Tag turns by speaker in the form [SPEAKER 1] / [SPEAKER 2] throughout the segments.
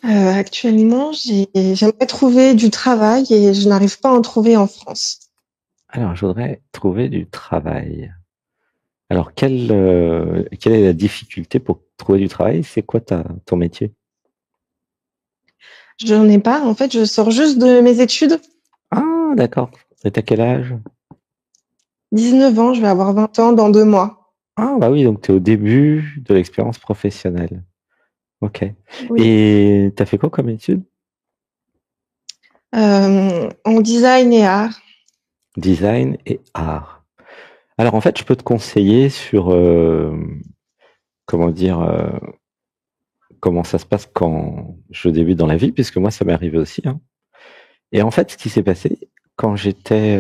[SPEAKER 1] Actuellement, j'aimerais trouver du travail et je n'arrive pas à en trouver en France.
[SPEAKER 2] Alors, je voudrais trouver du travail. Alors, quelle est la difficulté pour trouver du travail? C'est quoi ton métier?
[SPEAKER 1] Je n'en ai pas. En fait, je sors juste de mes études.
[SPEAKER 2] Ah, d'accord. Et t'as quel âge?
[SPEAKER 1] 19 ans, je vais avoir 20 ans dans 2 mois.
[SPEAKER 2] Ah, bah oui, donc tu es au début de l'expérience professionnelle. Ok.
[SPEAKER 1] Oui.
[SPEAKER 2] Et t'as fait quoi comme étude?
[SPEAKER 1] En design et art.
[SPEAKER 2] Design et art. Alors, en fait, je peux te conseiller sur, comment dire, comment ça se passe quand je débute dans la vie, puisque moi, ça m'est arrivé aussi, hein. Et en fait, ce qui s'est passé quand j'étais...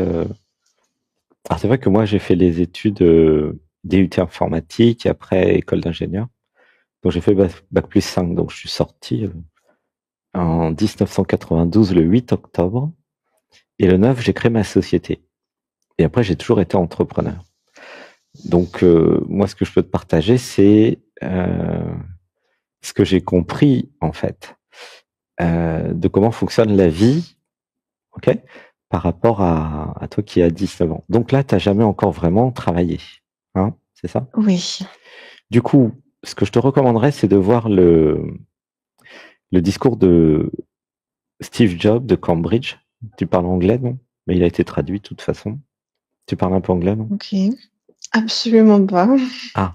[SPEAKER 2] alors, c'est vrai que moi, j'ai fait les études DUT informatique et après école d'ingénieur. Donc, j'ai fait bac plus 5. Donc, je suis sorti en 1992, le 8 octobre. Et le 9, j'ai créé ma société. Et après, j'ai toujours été entrepreneur. Donc, moi, ce que je peux te partager, c'est ce que j'ai compris, en fait, de comment fonctionne la vie, ok, par rapport à toi qui as 19 ans. Donc là, tu n'as jamais encore vraiment travaillé, hein, c'est ça?
[SPEAKER 1] Oui.
[SPEAKER 2] Du coup, ce que je te recommanderais, c'est de voir le discours de Steve Jobs de Cambridge. Tu parles anglais, non? Mais il a été traduit de toute façon. Tu parles un peu anglais, non?
[SPEAKER 1] Ok. Absolument pas.
[SPEAKER 2] Ah,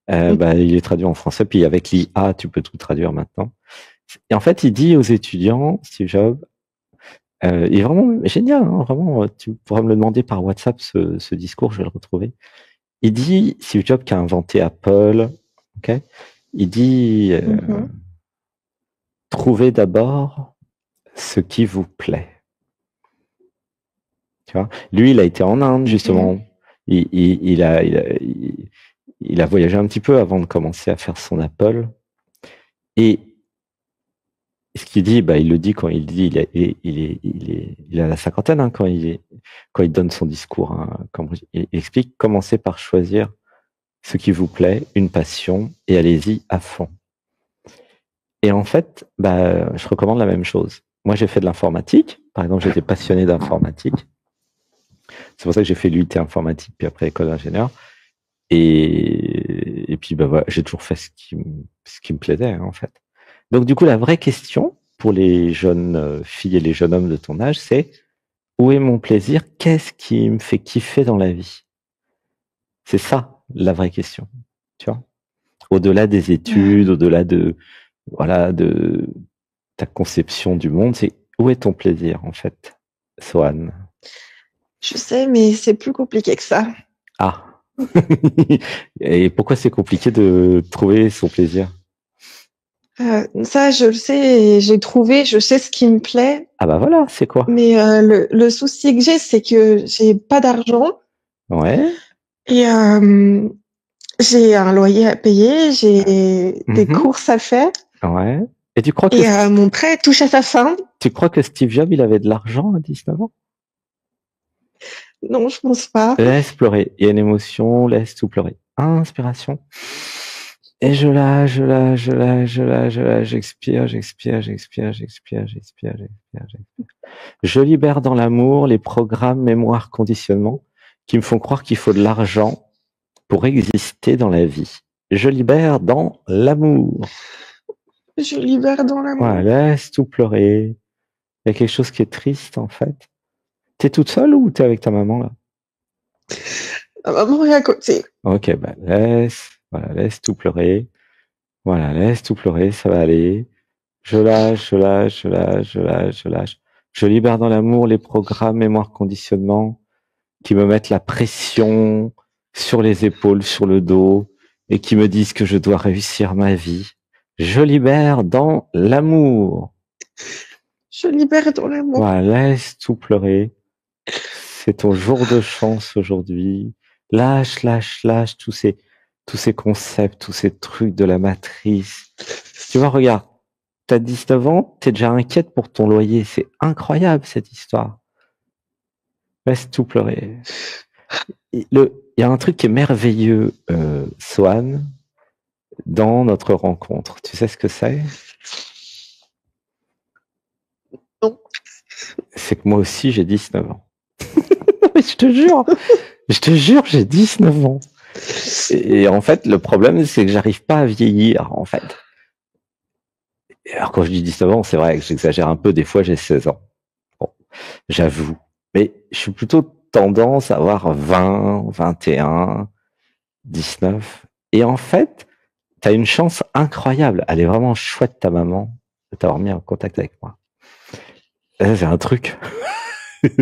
[SPEAKER 2] bah, il est traduit en français, puis avec l'IA, tu peux tout traduire maintenant. Et en fait, il dit aux étudiants, Steve Jobs, il est vraiment génial, hein, vraiment, tu pourras me le demander par WhatsApp, ce discours, je vais le retrouver. Il dit, Steve Jobs qui a inventé Apple, ok, il dit,
[SPEAKER 1] Mhm.
[SPEAKER 2] trouvez d'abord ce qui vous plaît. Tu vois, lui, il a été en Inde,
[SPEAKER 1] Ok.
[SPEAKER 2] justement. Il a voyagé un petit peu avant de commencer à faire son Apple. Et ce qu'il dit, bah, il le dit quand il dit, il a la cinquantaine, hein, quand il donne son discours, hein, il explique, commencez par choisir ce qui vous plaît, une passion, et allez-y à fond. Et en fait, bah, je recommande la même chose. Moi, j'ai fait de l'informatique. Par exemple, j'étais passionné d'informatique. C'est pour ça que j'ai fait l'UT informatique, puis après école d'ingénieur. Et puis, bah, voilà, j'ai toujours fait ce qui me plaisait, hein, en fait. Donc, du coup, la vraie question pour les jeunes filles et les jeunes hommes de ton âge, c'est où est mon plaisir? Qu'est-ce qui me fait kiffer dans la vie? C'est ça, la vraie question. Tu vois? Au-delà des études,
[SPEAKER 1] Euh,
[SPEAKER 2] au-delà voilà, de ta conception du monde, c'est où est ton plaisir, en fait, Swan?
[SPEAKER 1] je sais, mais c'est plus compliqué que ça.
[SPEAKER 2] Ah. Et pourquoi c'est compliqué de trouver son plaisir?
[SPEAKER 1] Ça, je le sais, et j'ai trouvé, je sais ce qui me plaît,
[SPEAKER 2] Ah bah voilà, c'est quoi?
[SPEAKER 1] mais le souci que j'ai, c'est que j'ai pas d'argent
[SPEAKER 2] Ouais.
[SPEAKER 1] et j'ai un loyer à payer, j'ai des
[SPEAKER 2] Mhm.
[SPEAKER 1] courses à faire
[SPEAKER 2] Ouais. Et
[SPEAKER 1] et mon prêt touche à sa fin.
[SPEAKER 2] tu crois que Steve Jobs, il avait de l'argent à 19 ans?
[SPEAKER 1] Non, je pense pas.
[SPEAKER 2] Laisse pleurer. Il y a une émotion, laisse tout pleurer. Inspiration. Et j'expire, j'expire, j'expire, j'expire, j'expire, j'expire, j'expire. Je libère dans l'amour les programmes mémoire conditionnement qui me font croire qu'il faut de l'argent pour exister dans la vie. Je libère dans l'amour.
[SPEAKER 1] Je libère dans
[SPEAKER 2] Voilà,
[SPEAKER 1] l'amour.
[SPEAKER 2] laisse tout pleurer. Il y a quelque chose qui est triste en fait. T'es toute seule ou t'es avec ta maman là?
[SPEAKER 1] Ma maman est à côté.
[SPEAKER 2] Ok, bah voilà, laisse tout pleurer. Voilà, laisse tout pleurer, ça va aller. Je lâche, je lâche, je lâche, je lâche, je lâche. Je libère dans l'amour les programmes mémoire conditionnement qui me mettent la pression sur les épaules, sur le dos et qui me disent que je dois réussir ma vie. Je libère dans l'amour.
[SPEAKER 1] Je libère dans l'amour.
[SPEAKER 2] Voilà, laisse tout pleurer. C'est ton jour de chance aujourd'hui. Lâche, lâche, lâche tous ces concepts, tous ces trucs de la matrice. Tu vois, regarde, t'as 19 ans, t'es déjà inquiète pour ton loyer. C'est incroyable, cette histoire. Laisse tout pleurer. Il y a un truc qui est merveilleux, Swan, dans notre rencontre. Tu sais ce que c'est?
[SPEAKER 1] Non.
[SPEAKER 2] C'est que moi aussi, j'ai 19 ans. Mais je te jure, j'ai 19 ans. Et en fait, le problème, c'est que j'arrive pas à vieillir, en fait. Et alors, quand je dis 19 ans, c'est vrai que j'exagère un peu. Des fois, j'ai 16 ans. Bon, j'avoue. Mais je suis plutôt tendance à avoir 20, 21, 19. Et en fait, tu as une chance incroyable. Elle est vraiment chouette, ta maman, de t'avoir mis en contact avec moi. C'est un truc.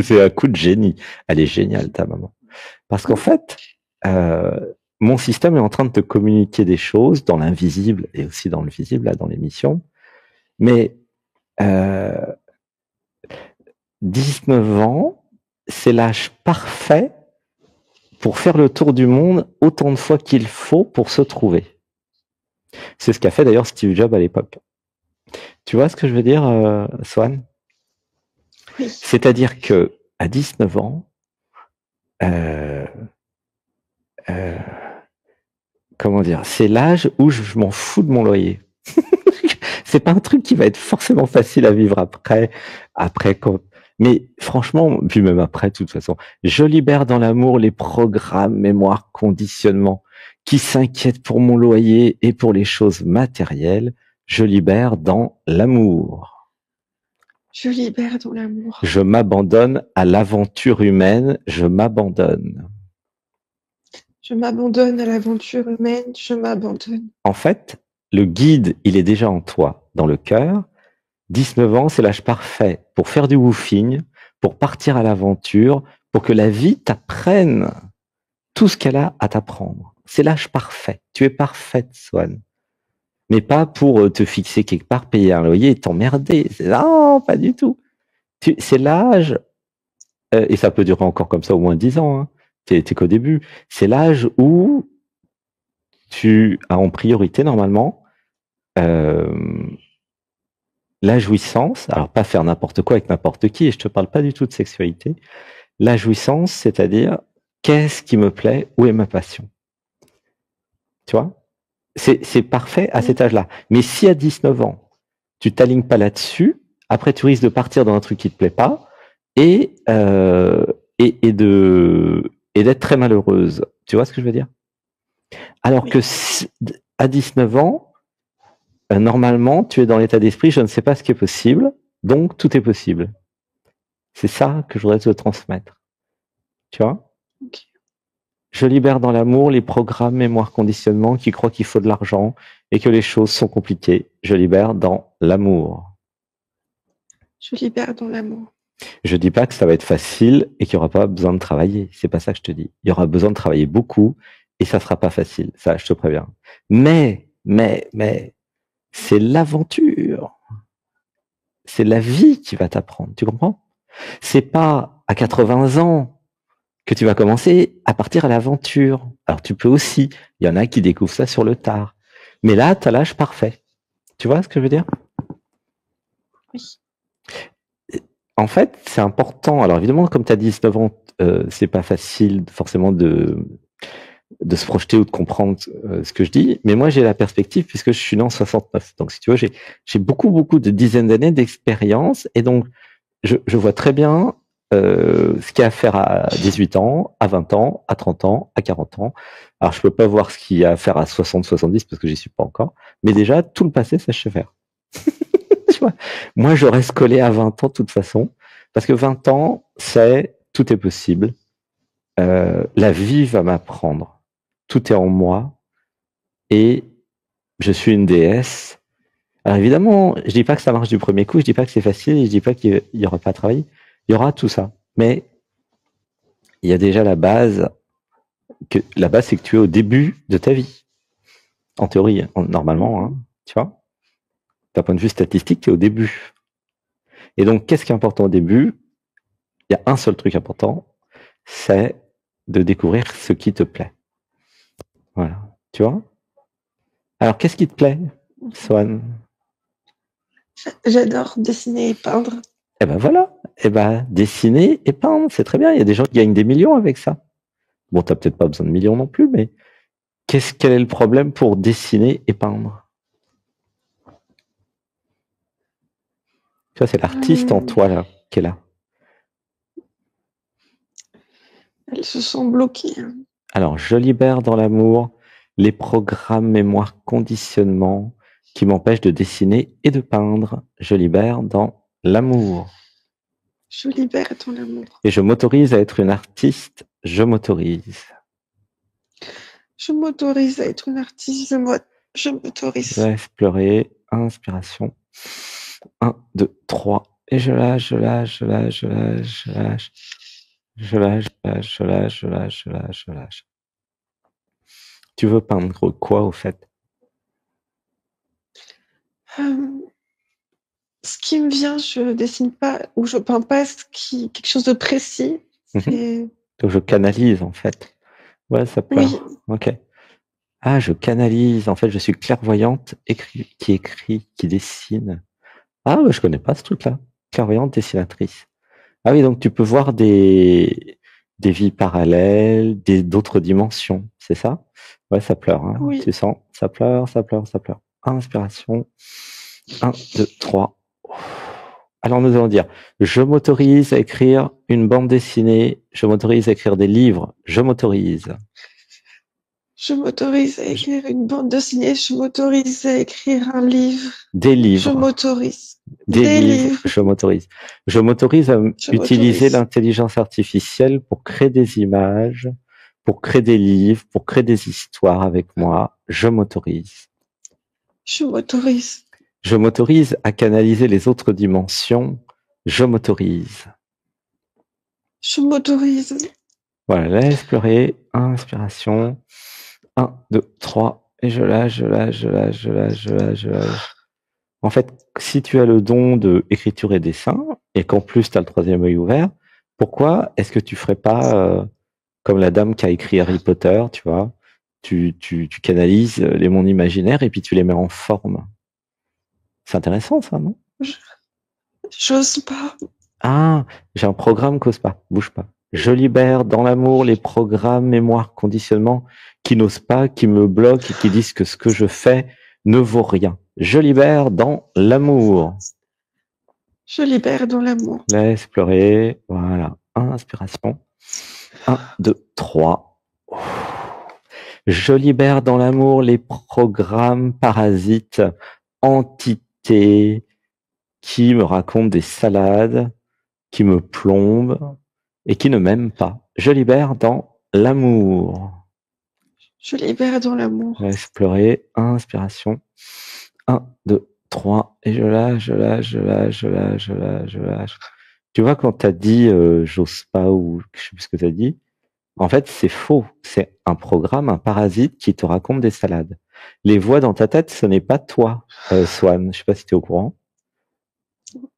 [SPEAKER 2] C'est un coup de génie. Elle est géniale, ta maman. Parce qu'en fait, mon système est en train de te communiquer des choses dans l'invisible et aussi dans le visible, là, dans l'émission. Mais 19 ans, c'est l'âge parfait pour faire le tour du monde autant de fois qu'il faut pour se trouver. C'est ce qu'a fait d'ailleurs Steve Jobs à l'époque. Tu vois ce que je veux dire, Swan?
[SPEAKER 1] Oui.
[SPEAKER 2] C'est-à-dire que à 19 ans, comment dire, c'est l'âge où je m'en fous de mon loyer. C'est pas un truc qui va être forcément facile à vivre après quand. Mais franchement, puis même après, de toute façon, je libère dans l'amour les programmes, mémoire, conditionnement qui s'inquiètent pour mon loyer et pour les choses matérielles. Je libère dans l'amour.
[SPEAKER 1] Je libère dans l'amour.
[SPEAKER 2] Je m'abandonne à l'aventure humaine. Je m'abandonne.
[SPEAKER 1] Je m'abandonne à l'aventure humaine. Je m'abandonne.
[SPEAKER 2] En fait, le guide, il est déjà en toi, dans le cœur. 19 ans, c'est l'âge parfait pour faire du woofing, pour partir à l'aventure, pour que la vie t'apprenne tout ce qu'elle a à t'apprendre. C'est l'âge parfait. Tu es parfaite, Swan. Mais pas pour te fixer quelque part, payer un loyer et t'emmerder. Non, pas du tout. C'est l'âge, et ça peut durer encore comme ça au moins 10 ans, hein. T'es qu'au début. C'est l'âge où tu as en priorité, normalement, la jouissance, alors pas faire n'importe quoi avec n'importe qui, et je te parle pas du tout de sexualité. La jouissance, c'est-à-dire, qu'est-ce qui me plaît, où est ma passion? Tu vois? C'est parfait à cet âge-là. Mais si à 19 ans, tu t'alignes pas là-dessus, après tu risques de partir dans un truc qui te plaît pas et d'être très malheureuse. Tu vois ce que je veux dire? Alors que à 19 ans, normalement, tu es dans l'état d'esprit, je ne sais pas ce qui est possible, donc tout est possible. C'est ça que je voudrais te transmettre. Tu vois?
[SPEAKER 1] Okay.
[SPEAKER 2] Je libère dans l'amour les programmes, mémoire, conditionnement qui croient qu'il faut de l'argent et que les choses sont compliquées. Je libère dans l'amour.
[SPEAKER 1] Je libère dans l'amour.
[SPEAKER 2] Je dis pas que ça va être facile et qu'il n'y aura pas besoin de travailler. C'est pas ça que je te dis. Il y aura besoin de travailler beaucoup et ça sera pas facile. Ça, je te préviens. Mais, c'est l'aventure. C'est la vie qui va t'apprendre. Tu comprends? C'est pas à 80 ans que tu vas commencer à partir à l'aventure. Alors tu peux aussi. Il y en a qui découvrent ça sur le tard. Mais là, tu as l'âge parfait. Tu vois ce que je veux dire?
[SPEAKER 1] Oui.
[SPEAKER 2] En fait, c'est important. Alors évidemment, comme tu as 19 ans, c'est pas facile forcément de se projeter ou de comprendre ce que je dis. Mais moi, j'ai la perspective puisque je suis né en 69. Donc si tu veux, j'ai beaucoup de dizaines d'années d'expérience. Et donc, je vois très bien ce qu'il y a à faire à 18 ans, à 20 ans, à 30 ans, à 40 ans. Alors, je peux pas voir ce qu'il y a à faire à 60, 70 parce que j'y suis pas encore. Mais déjà, tout le passé, ça je sais faire. Tu vois, moi, je reste collé à 20 ans de toute façon. Parce que 20 ans, c'est tout est possible. La vie va m'apprendre. Tout est en moi. Et je suis une déesse. Alors évidemment, je dis pas que ça marche du premier coup, je dis pas que c'est facile, et je dis pas qu'il y aura pas à travailler. Il y aura tout ça. Mais il y a déjà la base, c'est que tu es au début de ta vie. En théorie, normalement, hein, tu vois. D'un point de vue statistique, tu es au début. Et donc, qu'est-ce qui est important au début? Il y a un seul truc important, c'est de découvrir ce qui te plaît. Voilà. Tu vois? Alors, qu'est-ce qui te plaît, Swan?
[SPEAKER 1] J'adore dessiner et peindre.
[SPEAKER 2] Eh ben voilà. Eh ben, dessiner et peindre, c'est très bien. Il y a des gens qui gagnent des millions avec ça. Bon, t'as peut-être pas besoin de millions non plus, mais quel est le problème pour dessiner et peindre? Tu vois, c'est l'artiste en toi, là, qui est là.
[SPEAKER 1] Elles se sont bloquées.
[SPEAKER 2] Alors, je libère dans l'amour les programmes, mémoire, conditionnement qui m'empêchent de dessiner et de peindre. Je libère dans l'amour.
[SPEAKER 1] Je libère dans l'amour.
[SPEAKER 2] Et je m'autorise à être une artiste. Je m'autorise.
[SPEAKER 1] Je m'autorise à être une artiste. Je m'autorise.
[SPEAKER 2] Laisse pleurer. Inspiration. 1, 2, 3. Et je lâche, je lâche, je lâche, je lâche, je lâche. Je lâche, je lâche, je lâche, je lâche, je lâche. Tu veux peindre quoi, au fait?
[SPEAKER 1] Ce qui me vient, je dessine pas ou je peins pas quelque chose de précis.
[SPEAKER 2] Donc je canalise, en fait. Ouais, ça pleure.
[SPEAKER 1] Oui.
[SPEAKER 2] Ok. Ah, je canalise. En fait, je suis clairvoyante, qui écrit, qui dessine. Ah, je connais pas ce truc-là. Clairvoyante, dessinatrice. Ah oui, donc tu peux voir des vies parallèles, d'autres dimensions, c'est ça? Ouais, ça pleure, hein.
[SPEAKER 1] Oui.
[SPEAKER 2] Tu sens? Ça pleure, ça pleure, ça pleure. Inspiration. 1, 2, 3. Alors nous allons dire, je m'autorise à écrire une bande dessinée, je m'autorise à écrire des livres, je m'autorise.
[SPEAKER 1] Je m'autorise à écrire une bande dessinée, je m'autorise à écrire un livre.
[SPEAKER 2] Des livres.
[SPEAKER 1] Je m'autorise.
[SPEAKER 2] Des livres, je m'autorise. Je m'autorise à utiliser l'intelligence artificielle pour créer des images, pour créer des livres, pour créer des histoires avec moi. Je m'autorise.
[SPEAKER 1] Je m'autorise.
[SPEAKER 2] Je m'autorise à canaliser les autres dimensions. Je m'autorise.
[SPEAKER 1] Je m'autorise.
[SPEAKER 2] Voilà, laisse pleurer. Inspiration. 1, 2, 3. Et je lâche, je lâche, je lâche, je lâche, je lâche, je lâche. En fait, si tu as le don de écriture et dessin, et qu'en plus tu as le troisième œil ouvert, pourquoi est-ce que tu ferais pas comme la dame qui a écrit Harry Potter, tu vois, tu canalises les mondes imaginaires et puis tu les mets en forme. C'est intéressant ça, non?
[SPEAKER 1] J'ose pas.
[SPEAKER 2] Ah, j'ai un programme cause pas, bouge pas. Je libère dans l'amour les programmes, mémoire, conditionnement qui n'osent pas, qui me bloquent et qui disent que ce que je fais ne vaut rien. Je libère dans l'amour.
[SPEAKER 1] Je libère dans l'amour.
[SPEAKER 2] Laisse pleurer. Voilà. Inspiration. 1, 2, 3. Je libère dans l'amour les programmes parasites, entités qui me racontent des salades, qui me plombent et qui ne m'aiment pas. Je libère dans l'amour.
[SPEAKER 1] Je libère dans l'amour.
[SPEAKER 2] Laisse pleurer. Inspiration. 1, 2, 3. Et je lâche, je lâche, je lâche, je lâche, je lâche, je lâche. Tu vois, quand t'as dit j'ose pas ou je sais plus ce que t'as dit, en fait, c'est faux. C'est un programme, un parasite qui te raconte des salades. Les voix dans ta tête, ce n'est pas toi, Swan. Je sais pas si tu es au courant.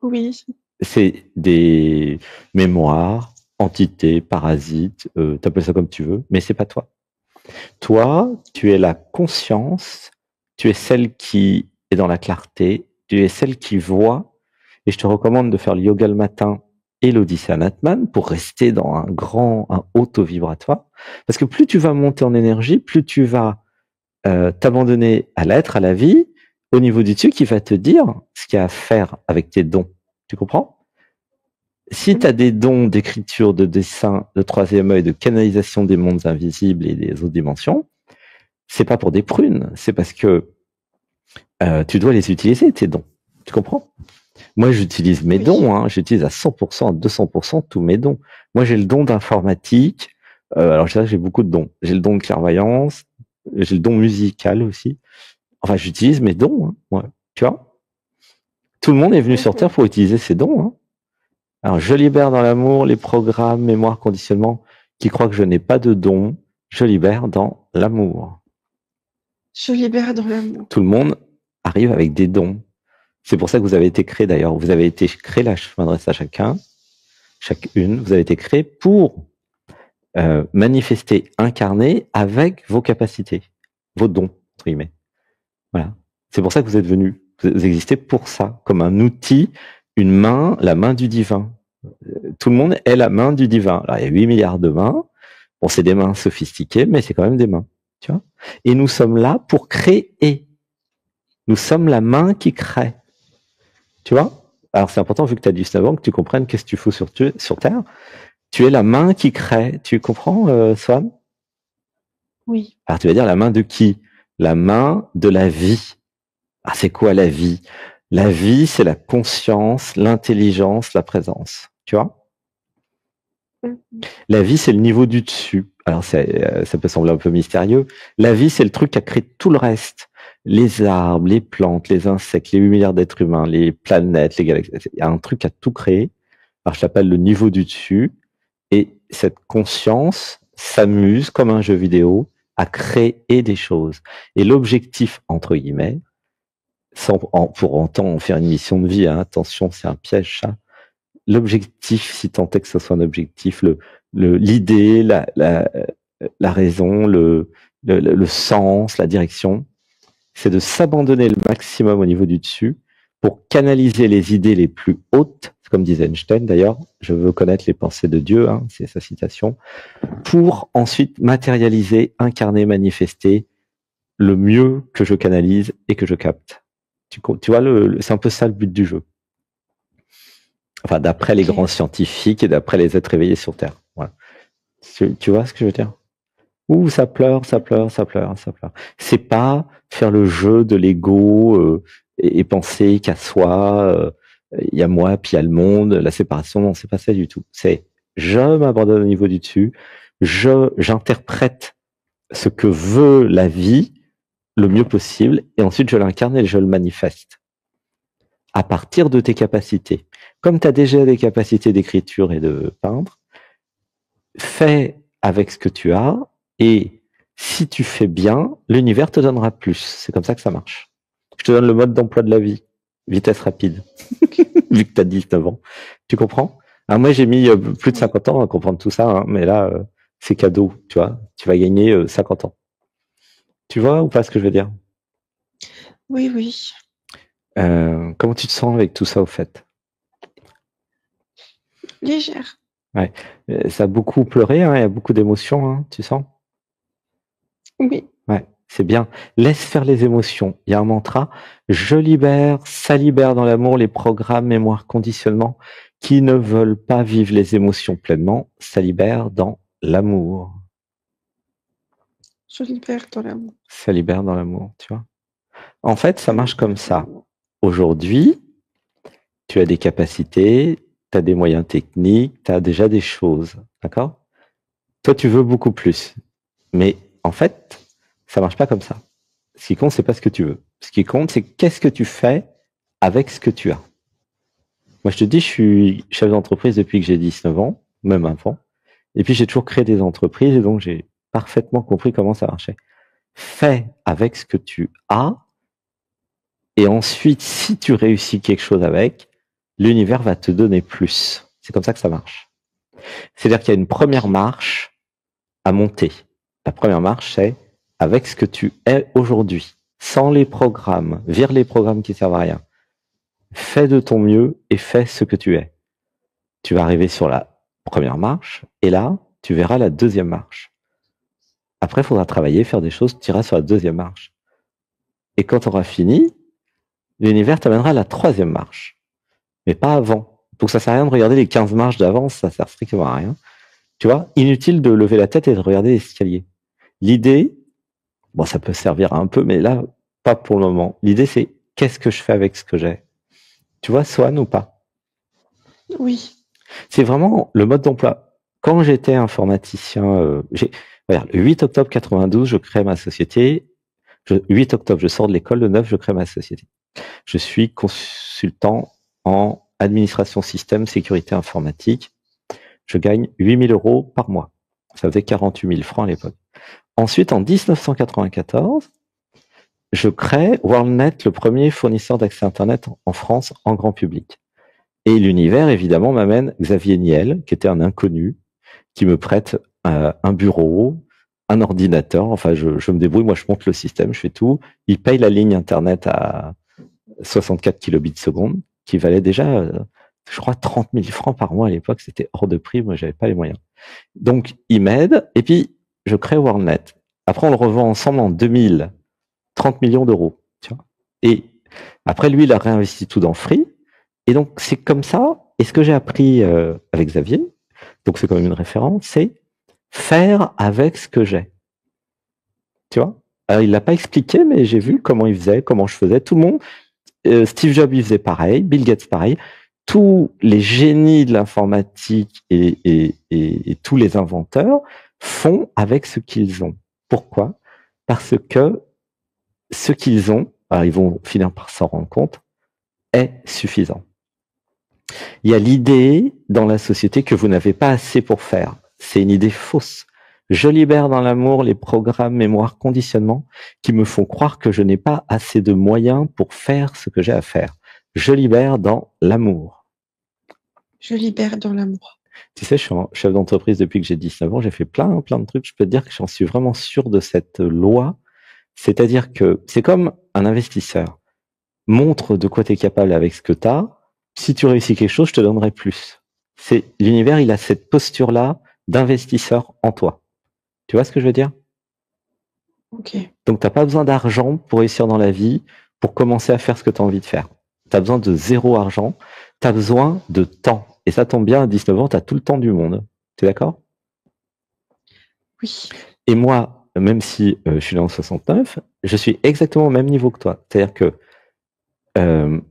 [SPEAKER 1] Oui.
[SPEAKER 2] C'est des mémoires, entités, parasites, t'appelles ça comme tu veux, mais c'est pas toi. Toi, tu es la conscience, tu es celle qui est dans la clarté, tu es celle qui voit, et je te recommande de faire le yoga le matin et l'Odyssée Anatman pour rester dans un haut taux vibratoire. Parce que plus tu vas monter en énergie, plus tu vas t'abandonner à l'être, à la vie, au niveau du dessus qui va te dire ce qu'il y a à faire avec tes dons. Tu comprends? Si tu as des dons d'écriture, de dessin, de troisième œil, de canalisation des mondes invisibles et des autres dimensions, c'est pas pour des prunes, c'est parce que tu dois les utiliser, tes dons. Tu comprends? Moi, j'utilise mes dons, hein, j'utilise à 100%, à 200% tous mes dons. Moi, j'ai le don d'informatique. Alors, je dirais que j'ai beaucoup de dons. J'ai le don de clairvoyance, j'ai le don musical aussi. Enfin, j'utilise mes dons, hein, ouais. Tu vois? Tout le monde est venu sur Terre pour utiliser ses dons, hein. Alors, je libère dans l'amour les programmes, mémoire, conditionnement qui croient que je n'ai pas de dons. Je libère dans l'amour.
[SPEAKER 1] Je libère dans l'amour.
[SPEAKER 2] Tout le monde arrive avec des dons. C'est pour ça que vous avez été créé d'ailleurs. Vous avez été créé là, je m'adresse à chacune. Vous avez été créé pour manifester, incarner avec vos capacités, vos dons, entre guillemets. Voilà. C'est pour ça que vous êtes venus. Vous existez pour ça, comme un outil, une main, la main du divin. Tout le monde est la main du divin. Alors, il y a 8 milliards de mains. Bon, c'est des mains sophistiquées, mais c'est quand même des mains. Tu vois? Et nous sommes là pour créer. Nous sommes la main qui crée. Tu vois? Alors c'est important, vu que tu as 19 ans, que tu comprennes qu'est-ce que tu fous sur Terre. Tu es la main qui crée. Tu comprends, Swan?
[SPEAKER 1] Oui.
[SPEAKER 2] Alors tu vas dire la main de qui? La main de la vie. Ah, c'est quoi la vie? La vie, c'est la conscience, l'intelligence, la présence. Tu vois? La vie, c'est le niveau du dessus. Alors ça peut sembler un peu mystérieux. La vie, c'est le truc qui a créé tout le reste. Les arbres, les plantes, les insectes, les 8 milliards d'êtres humains, les planètes, les galaxies. Il y a un truc qui a tout créé. Alors je l'appelle le niveau du dessus. Et cette conscience s'amuse comme un jeu vidéo à créer des choses. Et l'objectif, entre guillemets, pour autant en faire une mission de vie, hein, attention, c'est un piège, ça. L'objectif, si tant est que ce soit un objectif, l'idée, la raison, le sens, la direction, c'est de s'abandonner le maximum au niveau du dessus pour canaliser les idées les plus hautes, comme disait Einstein d'ailleurs, je veux connaître les pensées de Dieu, hein, c'est sa citation, pour ensuite matérialiser, incarner, manifester le mieux que je canalise et que je capte. Tu vois, c'est un peu ça le but du jeu. Enfin, d'après les grands scientifiques et d'après les êtres éveillés sur Terre. Voilà. Tu vois ce que je veux dire? Ouh, ça pleure, ça pleure, ça pleure, ça pleure. C'est pas faire le jeu de l'ego et penser qu'à soi, il y a moi, puis il y a le monde, la séparation. Non, c'est pas ça du tout. C'est je m'abandonne au niveau du dessus, j'interprète ce que veut la vie le mieux possible, et ensuite je l'incarne et je le manifeste à partir de tes capacités. Comme tu as déjà des capacités d'écriture et de peindre, fais avec ce que tu as, et si tu fais bien, l'univers te donnera plus. C'est comme ça que ça marche. Je te donne le mode d'emploi de la vie. Vitesse rapide. Vu que tu as 19 ans. Tu comprends? Alors moi, j'ai mis plus de 50 ans à comprendre tout ça, hein, mais là, c'est cadeau, tu vois. Tu vas gagner 50 ans. Tu vois ou pas ce que je veux dire?
[SPEAKER 1] Oui, oui.
[SPEAKER 2] Comment tu te sens avec tout ça, au fait?
[SPEAKER 1] Légère.
[SPEAKER 2] Ouais. Ça a beaucoup pleuré, hein, il y a beaucoup d'émotions, hein, tu sens?
[SPEAKER 1] Oui.
[SPEAKER 2] Ouais, c'est bien. Laisse faire les émotions. Il y a un mantra. Je libère, ça libère dans l'amour les programmes, mémoire, conditionnement qui ne veulent pas vivre les émotions pleinement. Ça libère dans l'amour.
[SPEAKER 1] Je libère dans l'amour.
[SPEAKER 2] Ça libère dans l'amour, tu vois. En fait, ça marche comme ça. Aujourd'hui, tu as des capacités, tu as des moyens techniques, tu as déjà des choses, d'accord? Toi, tu veux beaucoup plus. Mais en fait, ça marche pas comme ça. Ce qui compte, c'est pas ce que tu veux. Ce qui compte, c'est qu'est-ce que tu fais avec ce que tu as. Moi, je te dis, je suis chef d'entreprise depuis que j'ai 19 ans, même avant. Et puis, j'ai toujours créé des entreprises et donc j'ai parfaitement compris comment ça marchait. Fais avec ce que tu as. Et ensuite, si tu réussis quelque chose avec, l'univers va te donner plus. C'est comme ça que ça marche. C'est-à-dire qu'il y a une première marche à monter. La première marche, c'est avec ce que tu es aujourd'hui, sans les programmes, vire les programmes qui servent à rien. Fais de ton mieux et fais ce que tu es. Tu vas arriver sur la première marche et là, tu verras la deuxième marche. Après, il faudra travailler, faire des choses, tu iras sur la deuxième marche. Et quand tu auras fini, l'univers t'amènera à la troisième marche. Mais pas avant. Donc ça sert à rien de regarder les 15 marches d'avance, ça sert strictement à rien. Tu vois, inutile de lever la tête et de regarder l'escalier. L'idée, bon, ça peut servir un peu, mais là, pas pour le moment. L'idée, c'est qu'est-ce que je fais avec ce que j'ai? Tu vois, Swan ou pas?
[SPEAKER 1] Oui.
[SPEAKER 2] C'est vraiment le mode d'emploi. Quand j'étais informaticien, regarde, le 8 octobre 92, je crée ma société. 8 octobre, je sors de l'école, le 9, je crée ma société. Je suis consultant en administration système, sécurité informatique. Je gagne 8 000 € par mois. Ça faisait 48 000 francs à l'époque. Ensuite, en 1994, je crée WorldNet, le premier fournisseur d'accès Internet en France en grand public. Et l'univers, évidemment, m'amène Xavier Niel, qui était un inconnu, qui me prête un bureau, un ordinateur. Enfin, je me débrouille, moi je monte le système, je fais tout. Il paye la ligne Internet à 64 kilobits seconde, qui valait déjà, je crois, 30 000 francs par mois à l'époque. C'était hors de prix, moi j'avais pas les moyens. Donc, il m'aide, et puis je crée WorldNet. Après, on le revend ensemble en 2000, 30 millions d'euros. Tu vois. Et après, lui, il a réinvesti tout dans Free. Et donc, c'est comme ça. Et ce que j'ai appris avec Xavier, donc c'est quand même une référence, c'est faire avec ce que j'ai. Tu vois? Alors, il l'a pas expliqué, mais j'ai vu comment il faisait, comment je faisais. Tout le monde, Steve Jobs, il faisait pareil, Bill Gates, pareil. Tous les génies de l'informatique et tous les inventeurs font avec ce qu'ils ont. Pourquoi? Parce que ce qu'ils ont, alors ils vont finir par s'en rendre compte, est suffisant. Il y a l'idée dans la société que vous n'avez pas assez pour faire. C'est une idée fausse. Je libère dans l'amour les programmes, mémoire, conditionnement qui me font croire que je n'ai pas assez de moyens pour faire ce que j'ai à faire. Je libère dans l'amour.
[SPEAKER 1] Je libère dans l'amour.
[SPEAKER 2] Tu sais, je suis chef d'entreprise depuis que j'ai 19 ans. J'ai fait plein de trucs. Je peux te dire que j'en suis vraiment sûr de cette loi. C'est-à-dire que c'est comme un investisseur. Montre de quoi tu es capable avec ce que tu as. Si tu réussis quelque chose, je te donnerai plus. C'est l'univers, il a cette posture-là d'investisseur en toi. Tu vois ce que je veux dire?
[SPEAKER 1] Ok.
[SPEAKER 2] Donc, tu n'as pas besoin d'argent pour réussir dans la vie, pour commencer à faire ce que tu as envie de faire. Tu as besoin de zéro argent, tu as besoin de temps. Et ça tombe bien, à 19 ans, tu as tout le temps du monde. Tu es d'accord?
[SPEAKER 1] Oui.
[SPEAKER 2] Et moi, même si je suis né en 69, je suis exactement au même niveau que toi. C'est-à-dire que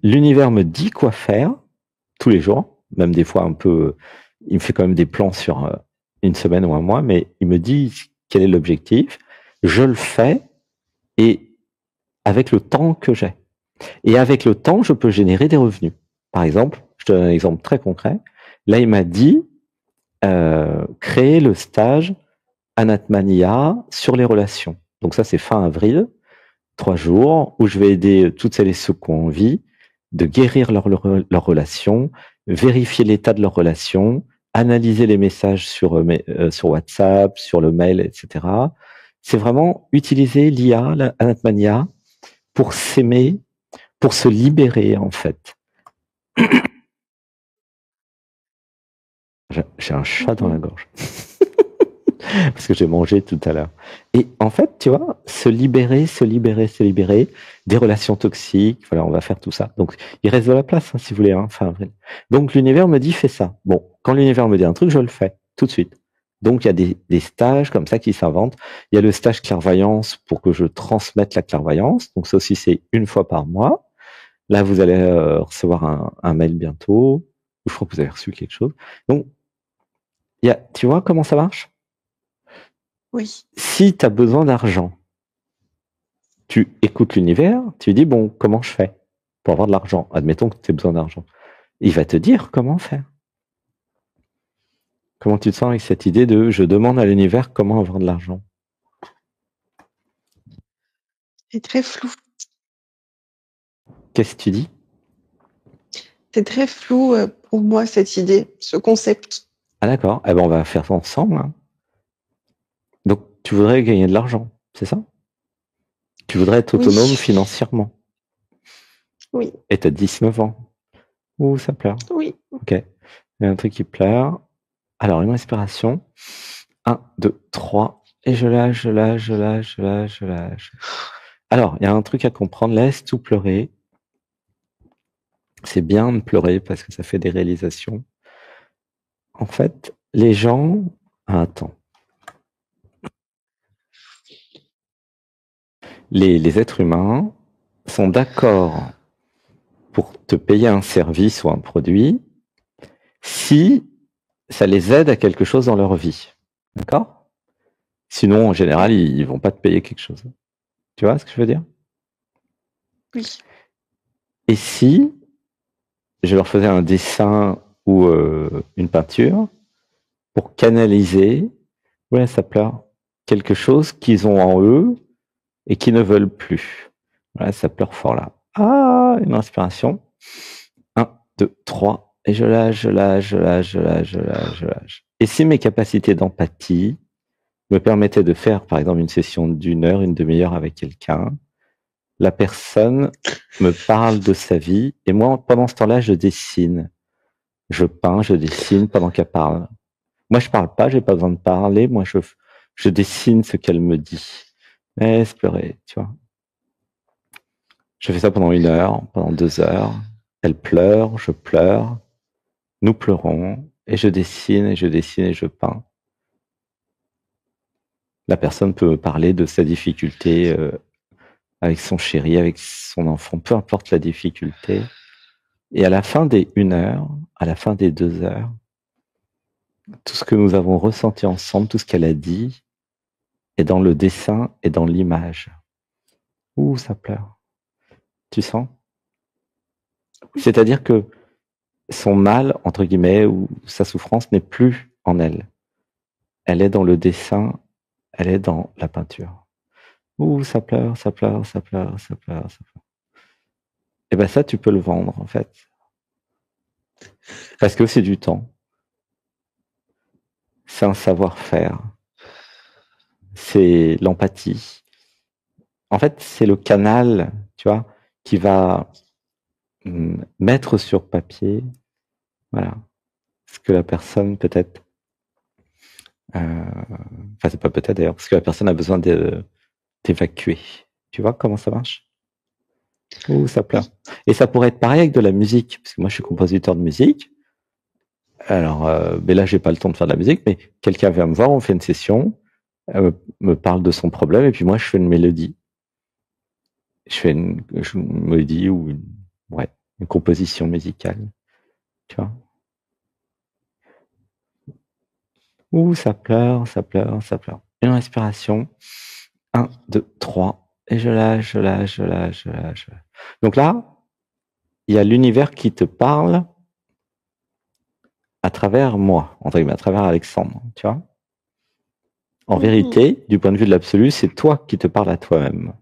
[SPEAKER 2] l'univers me dit quoi faire tous les jours, même des fois un peu, il me fait quand même des plans sur une semaine ou un mois, mais il me dit quel est l'objectif, je le fais et avec le temps que j'ai. Et avec le temps, je peux générer des revenus. Par exemple, je te donne un exemple très concret. Là, il m'a dit créer le stage Anatmania sur les relations. Donc ça, c'est fin avril, 3 jours, où je vais aider toutes celles et ceux qui ont envie de guérir leur relation, vérifier l'état de leur relation, analyser les messages sur WhatsApp, sur le mail, etc. C'est vraiment utiliser l'IA, l'Anatmania, pour s'aimer, pour se libérer, en fait. J'ai un chat dans la gorge. Parce que j'ai mangé tout à l'heure. Et en fait, tu vois, se libérer des relations toxiques, voilà, on va faire tout ça. Donc, il reste de la place, hein, si vous voulez, hein, fin avril. Donc, l'univers me dit, fais ça. Bon, quand l'univers me dit un truc, je le fais, tout de suite. Donc, il y a des stages comme ça qui s'inventent. Il y a le stage clairvoyance pour que je transmette la clairvoyance. Donc, ça aussi, c'est une fois par mois. Là, vous allez recevoir un mail bientôt. Je crois que vous avez reçu quelque chose. Donc, tu vois comment ça marche?
[SPEAKER 1] Oui.
[SPEAKER 2] Si tu as besoin d'argent, tu écoutes l'univers, tu dis, bon, comment je fais pour avoir de l'argent? Admettons que tu aies besoin d'argent. Il va te dire comment faire. Comment tu te sens avec cette idée de je demande à l'univers comment avoir de l'argent?
[SPEAKER 1] C'est très flou.
[SPEAKER 2] Qu'est-ce que tu dis?
[SPEAKER 1] C'est très flou pour moi, cette idée, ce concept.
[SPEAKER 2] Ah d'accord, eh ben on va faire ça ensemble, hein. Donc tu voudrais gagner de l'argent, c'est ça? Tu voudrais être autonome
[SPEAKER 1] Oui.
[SPEAKER 2] financièrement.
[SPEAKER 1] Oui.
[SPEAKER 2] Et tu as 19 ans. Ouh, ça pleure.
[SPEAKER 1] Oui.
[SPEAKER 2] Ok. Il y a un truc qui pleure. Alors, une respiration. 1, 2, 3. Et je lâche, je lâche, je lâche, je lâche, je lâche. Alors, il y a un truc à comprendre. Laisse tout pleurer. C'est bien de pleurer parce que ça fait des réalisations. En fait, les gens... Ah, attends. Les êtres humains sont d'accord pour te payer un service ou un produit si ça les aide à quelque chose dans leur vie. D'accord? Sinon, en général, ils vont pas te payer quelque chose. Tu vois ce que je veux dire?
[SPEAKER 1] Oui.
[SPEAKER 2] Et si je leur faisais un dessin ou une peinture pour canaliser, ouais, ça pleure, quelque chose qu'ils ont en eux et qui ne veulent plus. Voilà, ça pleure fort là. Ah, une inspiration. 1, 2, 3. Et je lâche, je lâche, je lâche, je lâche, je lâche, je lâche. Et si mes capacités d'empathie me permettaient de faire, par exemple, une session d'une heure, une demi-heure avec quelqu'un, la personne me parle de sa vie et moi, pendant ce temps-là, je dessine. Je peins, je dessine pendant qu'elle parle. Moi, je parle pas, j'ai pas besoin de parler. Moi, je dessine ce qu'elle me dit. Laisse pleurer, tu vois. Je fais ça pendant 1 heure, pendant 2 heures. Elle pleure, je pleure, nous pleurons, et je dessine, et je dessine, et je peins. La personne peut me parler de sa difficulté avec son chéri, avec son enfant, peu importe la difficulté. Et à la fin des 1 heure, à la fin des 2 heures, tout ce que nous avons ressenti ensemble, tout ce qu'elle a dit, est dans le dessin et dans l'image. Ouh, ça pleure. Tu sens? C'est-à-dire que son mal, entre guillemets, ou sa souffrance n'est plus en elle. Elle est dans le dessin, elle est dans la peinture. Ouh, ça pleure, ça pleure, ça pleure, ça pleure, ça pleure. Et ben ça, tu peux le vendre, en fait. Parce que c'est du temps. C'est un savoir-faire. C'est l'empathie. En fait, c'est le canal, tu vois, qui va mettre sur papier, voilà, ce que la personne peut-être, enfin c'est pas peut-être d'ailleurs, parce que la personne a besoin d'évacuer. Tu vois comment ça marche? Ouh, ça pleure. Et ça pourrait être pareil avec de la musique, parce que moi je suis compositeur de musique. Alors, mais là j'ai pas le temps de faire de la musique, mais quelqu'un vient me voir, on fait une session, me parle de son problème, et puis moi je fais une mélodie. Je fais une mélodie ou une composition musicale. Tu vois? Ouh, ça pleure, ça pleure, ça pleure. Une respiration. 1, 2, 3. Et je lâche, je lâche, je lâche, je lâche. Donc là, il y a l'univers qui te parle à travers moi, entre guillemets, à travers Alexandre, tu vois. En vérité, du point de vue de l'absolu, c'est toi qui te parles à toi-même.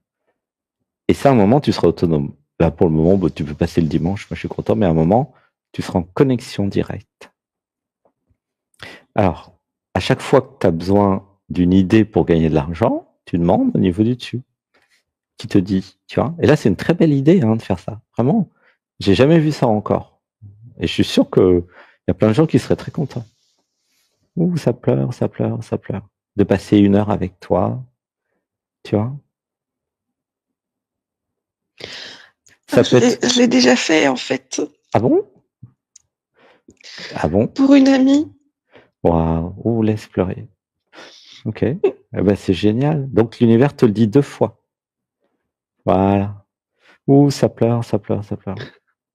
[SPEAKER 2] Et ça, à un moment, tu seras autonome. Là, pour le moment, bah, tu peux passer le dimanche, moi je suis content, mais à un moment, tu seras en connexion directe. Alors, à chaque fois que tu as besoin d'une idée pour gagner de l'argent, tu demandes au niveau du dessus, qui te dit, tu vois. Et là, c'est une très belle idée de faire ça. Vraiment, j'ai jamais vu ça encore. Et je suis sûr qu'il y a plein de gens qui seraient très contents. Ouh, ça pleure, ça pleure, ça pleure. De passer 1 heure avec toi, tu vois.
[SPEAKER 1] Ça peut être... Je l'ai déjà fait, en fait.
[SPEAKER 2] Ah bon? Ah bon?
[SPEAKER 1] Pour une amie.
[SPEAKER 2] Waouh, ouh, laisse pleurer. Ok, eh ben, c'est génial. Donc l'univers te le dit 2 fois. Voilà. Ouh, ça pleure, ça pleure, ça pleure.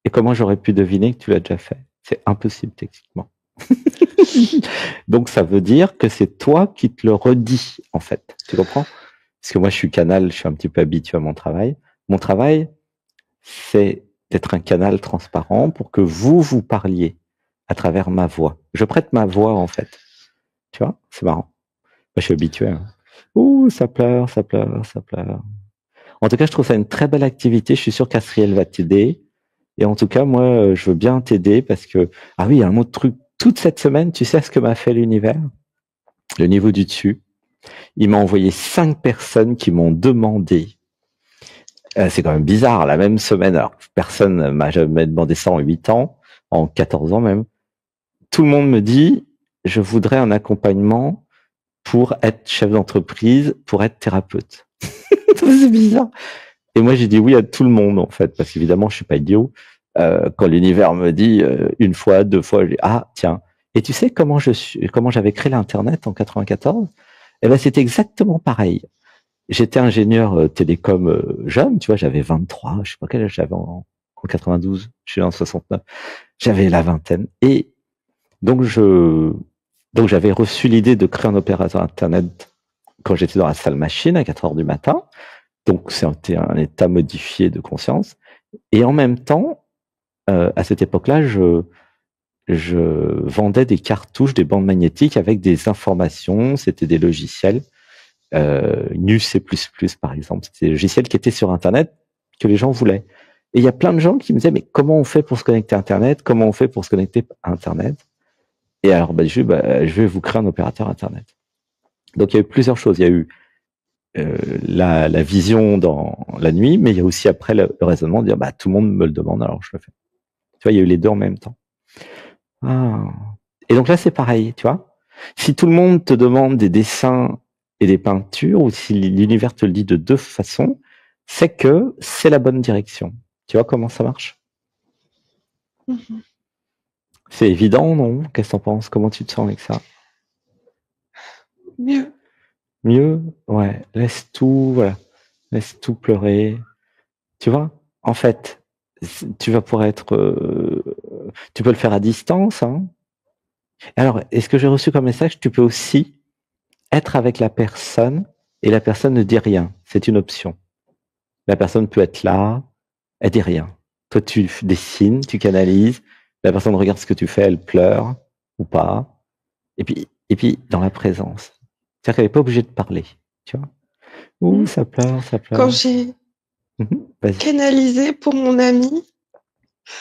[SPEAKER 2] Et comment j'aurais pu deviner que tu l'as déjà fait? C'est impossible techniquement. Donc ça veut dire que c'est toi qui te le redis, en fait. Tu comprends? Parce que moi, je suis canal, je suis un petit peu habitué à mon travail. Mon travail, c'est d'être un canal transparent pour que vous parliez à travers ma voix. Je prête ma voix, en fait. Tu vois? C'est marrant. Moi, je suis habitué. Hein. Ouh, ça pleure, ça pleure, ça pleure. En tout cas, je trouve ça une très belle activité. Je suis sûr qu'Asriel va t'aider. Et en tout cas, moi, je veux bien t'aider parce que... Ah oui, il y a un autre truc. Toute cette semaine, tu sais ce que m'a fait l'univers? Le niveau du dessus. Il m'a envoyé 5 personnes qui m'ont demandé. C'est quand même bizarre, la même semaine. Alors, personne m'a jamais demandé ça en 8 ans, en 14 ans même. Tout le monde me dit, je voudrais un accompagnement pour être chef d'entreprise, pour être thérapeute. C'est bizarre. Et moi, j'ai dit oui à tout le monde, en fait, parce qu'évidemment, je suis pas idiot. Quand l'univers me dit 1 fois, 2 fois, je dis ah tiens. Et tu sais comment j'avais créé l'internet en 94? Eh ben c'était exactement pareil. J'étais ingénieur télécom jeune, tu vois, j'avais 23, je sais pas quel âge j'avais en 92, je suis en 69. J'avais la vingtaine et donc j'avais reçu l'idée de créer un opérateur internet quand j'étais dans la salle machine à 4 heures du matin. Donc c'était un état modifié de conscience. Et en même temps, à cette époque-là, je vendais des cartouches, des bandes magnétiques avec des informations. C'était des logiciels, Nu C++ par exemple. C'était des logiciels qui étaient sur Internet que les gens voulaient. Et il y a plein de gens qui me disaient, mais comment on fait pour se connecter à Internet? Comment on fait pour se connecter à Internet? Et alors, je vais vous créer un opérateur Internet. Donc, il y a eu plusieurs choses. Il y a eu la vision dans la nuit, mais il y a aussi après le raisonnement de dire, tout le monde me le demande, alors je le fais. Tu vois, il y a eu les deux en même temps. Ah. Et donc là, c'est pareil, tu vois. Si tout le monde te demande des dessins et des peintures, ou si l'univers te le dit de 2 façons, c'est que c'est la bonne direction. Tu vois comment ça marche?
[SPEAKER 1] Mhm.
[SPEAKER 2] C'est évident, non? Qu'est-ce que t'en penses? Comment tu te sens avec ça?
[SPEAKER 1] Mieux.
[SPEAKER 2] Mieux? Ouais. Laisse tout, voilà. Laisse tout pleurer. Tu vois? En fait, tu vas pouvoir être, tu peux le faire à distance, hein. Alors, est-ce que j'ai reçu comme message? Tu peux aussi être avec la personne et la personne ne dit rien. C'est une option. La personne peut être là, elle dit rien. Toi, tu dessines, tu canalises. La personne regarde ce que tu fais, elle pleure ou pas. Et puis, dans la présence. C'est-à-dire qu'elle n'est pas obligée de parler. Tu vois? Ouh,
[SPEAKER 1] Mhm.
[SPEAKER 2] ça pleure, ça
[SPEAKER 1] Quand
[SPEAKER 2] pleure.
[SPEAKER 1] j'ai
[SPEAKER 2] Vas-y.
[SPEAKER 1] canalisé pour mon amie,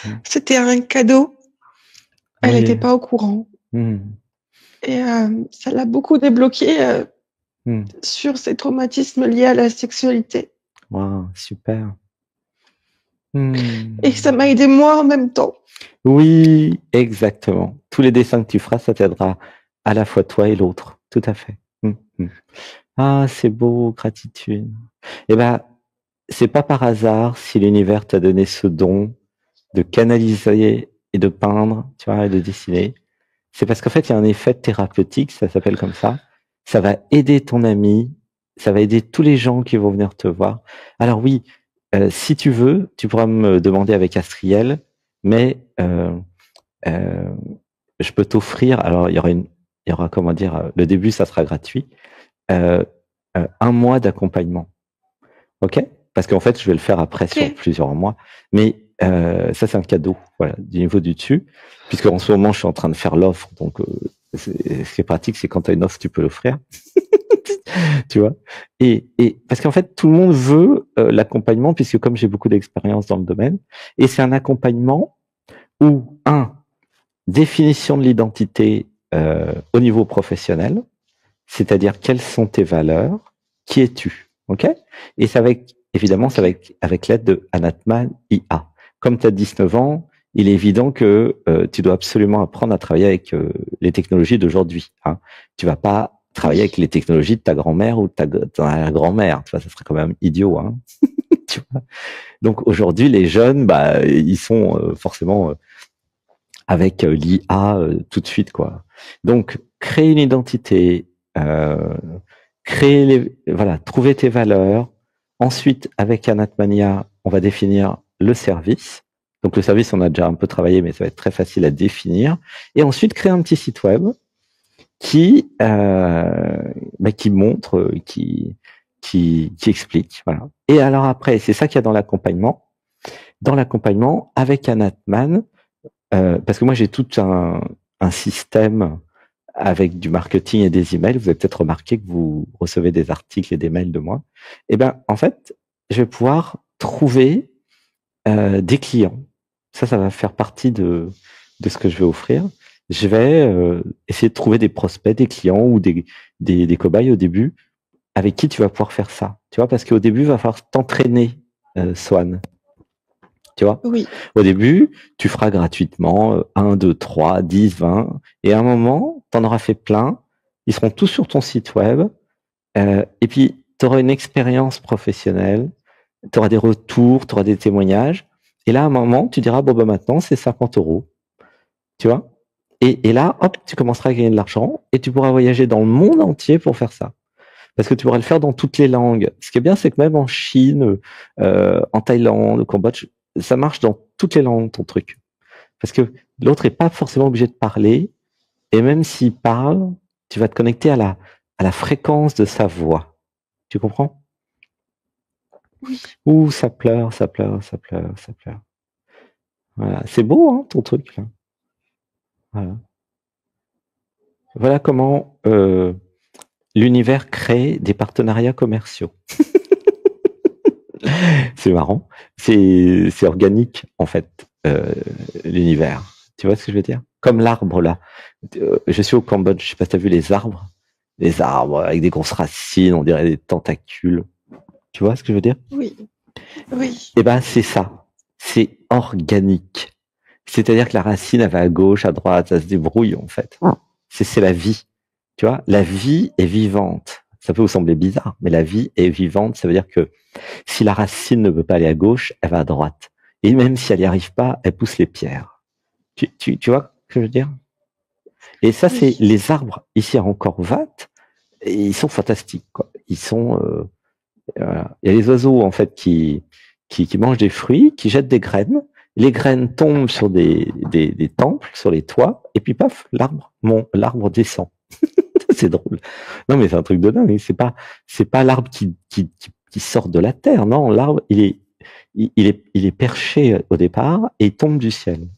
[SPEAKER 2] Mhm.
[SPEAKER 1] c'était un cadeau. Elle
[SPEAKER 2] Oui.
[SPEAKER 1] n'était pas au courant.
[SPEAKER 2] Mhm.
[SPEAKER 1] Et ça l'a beaucoup débloqué
[SPEAKER 2] Mhm.
[SPEAKER 1] sur ses traumatismes liés à la sexualité.
[SPEAKER 2] Wow, super.
[SPEAKER 1] Et ça
[SPEAKER 2] Mhm.
[SPEAKER 1] m'a aidé moi en même temps.
[SPEAKER 2] Oui, exactement. Tous les dessins que tu feras, ça t'aidera à la fois toi et l'autre. Tout à fait. Mhm. Ah, c'est beau, gratitude. Eh ben, c'est pas par hasard si l'univers t'a donné ce don de canaliser et de peindre, tu vois, et de dessiner. C'est parce qu'en fait, il y a un effet thérapeutique, ça s'appelle comme ça. Ça va aider ton ami, ça va aider tous les gens qui vont venir te voir. Alors oui, si tu veux, tu pourras me demander avec Astriel, mais euh, je peux t'offrir. Alors il y aura comment dire, le début, ça sera gratuit. Euh, 1 mois d'accompagnement. Ok? Parce qu'en fait, je vais le faire après sur
[SPEAKER 1] Ok.
[SPEAKER 2] plusieurs mois. Mais ça, c'est un cadeau, voilà, du niveau du dessus. Puisque en ce moment, je suis en train de faire l'offre. Donc, ce qui est pratique, c'est quand tu as une offre, tu peux l'offrir. Tu vois? Et parce qu'en fait, tout le monde veut l'accompagnement, puisque comme j'ai beaucoup d'expérience dans le domaine, et c'est un accompagnement où, définition de l'identité au niveau professionnel, c'est-à-dire quelles sont tes valeurs, qui es-tu, ok? Et ça avec, évidemment, c'est
[SPEAKER 1] Ok.
[SPEAKER 2] avec l'aide de Anatman IA. Comme tu as 19 ans, il est évident que tu dois absolument apprendre à travailler avec les technologies d'aujourd'hui. Hein. Tu vas pas travailler avec
[SPEAKER 1] Oui.
[SPEAKER 2] les technologies de ta grand-mère ou de ta grand-mère. Tu vois, ça serait quand même idiot. Hein. Tu vois. Donc aujourd'hui, les jeunes, bah, ils sont forcément avec l'IA tout de suite, quoi. Donc, créer une identité, euh, voilà, trouver tes valeurs. Ensuite, avec Anatmania, on va définir le service. Donc, le service, on a déjà un peu travaillé, mais ça va être très facile à définir. Et ensuite, créer un petit site web qui montre, qui explique, voilà. Et alors après, c'est ça qu'il y a dans l'accompagnement. Dans l'accompagnement, avec Anatman, parce que moi, j'ai tout un système avec du marketing et des emails. Vous avez peut-être remarqué que vous recevez des articles et des mails de moi. Eh ben, en fait, je vais pouvoir trouver des clients. Ça va faire partie de ce que je vais offrir. Je vais essayer de trouver des prospects, des clients ou des cobayes au début avec qui tu vas pouvoir faire ça. Tu vois, parce qu'au début, il va falloir t'entraîner, Swan. Tu vois,
[SPEAKER 1] Oui.
[SPEAKER 2] au début, tu feras gratuitement 1, 2, 3, 10, 20. Et à un moment, tu en auras fait plein. Ils seront tous sur ton site web. Et puis, tu auras une expérience professionnelle. Tu auras des retours, tu auras des témoignages. Et là, à un moment, tu diras, bon, bah, maintenant, c'est 50 euros. Tu vois? Et là, hop, tu commenceras à gagner de l'argent et tu pourras voyager dans le monde entier pour faire ça. Parce que tu pourras le faire dans toutes les langues. Ce qui est bien, c'est que même en Chine, en Thaïlande, au Cambodge, ça marche dans toutes les langues, ton truc. Parce que l'autre est pas forcément obligé de parler. Et même s'il parle, tu vas te connecter à la fréquence de sa voix. Tu comprends?
[SPEAKER 1] Oui.
[SPEAKER 2] Ouh, ça pleure, ça pleure, ça pleure, ça pleure. Voilà. C'est beau, hein, ton truc, là. Voilà. Voilà comment l'univers crée des partenariats commerciaux. C'est marrant. C'est organique, en fait, l'univers. Tu vois ce que je veux dire? Comme l'arbre, là. Je suis au Cambodge, je sais pas si tu as vu les arbres. Les arbres avec des grosses racines, on dirait des tentacules. Tu vois ce que je veux dire?
[SPEAKER 1] Oui. Oui.
[SPEAKER 2] Eh ben, c'est ça. C'est organique. C'est-à-dire que la racine, elle va à gauche, à droite, ça se débrouille, en fait. C'est la vie. Tu vois? La vie est vivante. Ça peut vous sembler bizarre, mais la vie est vivante. Ça veut dire que si la racine ne peut pas aller à gauche, elle va à droite. Et même si elle n'y arrive pas, elle pousse les pierres. Tu vois ce que je veux dire? Et ça, c'est
[SPEAKER 1] Oui.
[SPEAKER 2] les arbres ici à Angkor-Wat, et ils sont fantastiques, quoi. Ils sont, voilà. Il y a les oiseaux en fait qui mangent des fruits, qui jettent des graines. Les graines tombent sur des temples, sur les toits, et puis paf, l'arbre descend. C'est drôle. Non, mais c'est un truc de dingue. C'est pas l'arbre qui sort de la terre. Non, l'arbre, il est perché au départ et il tombe du ciel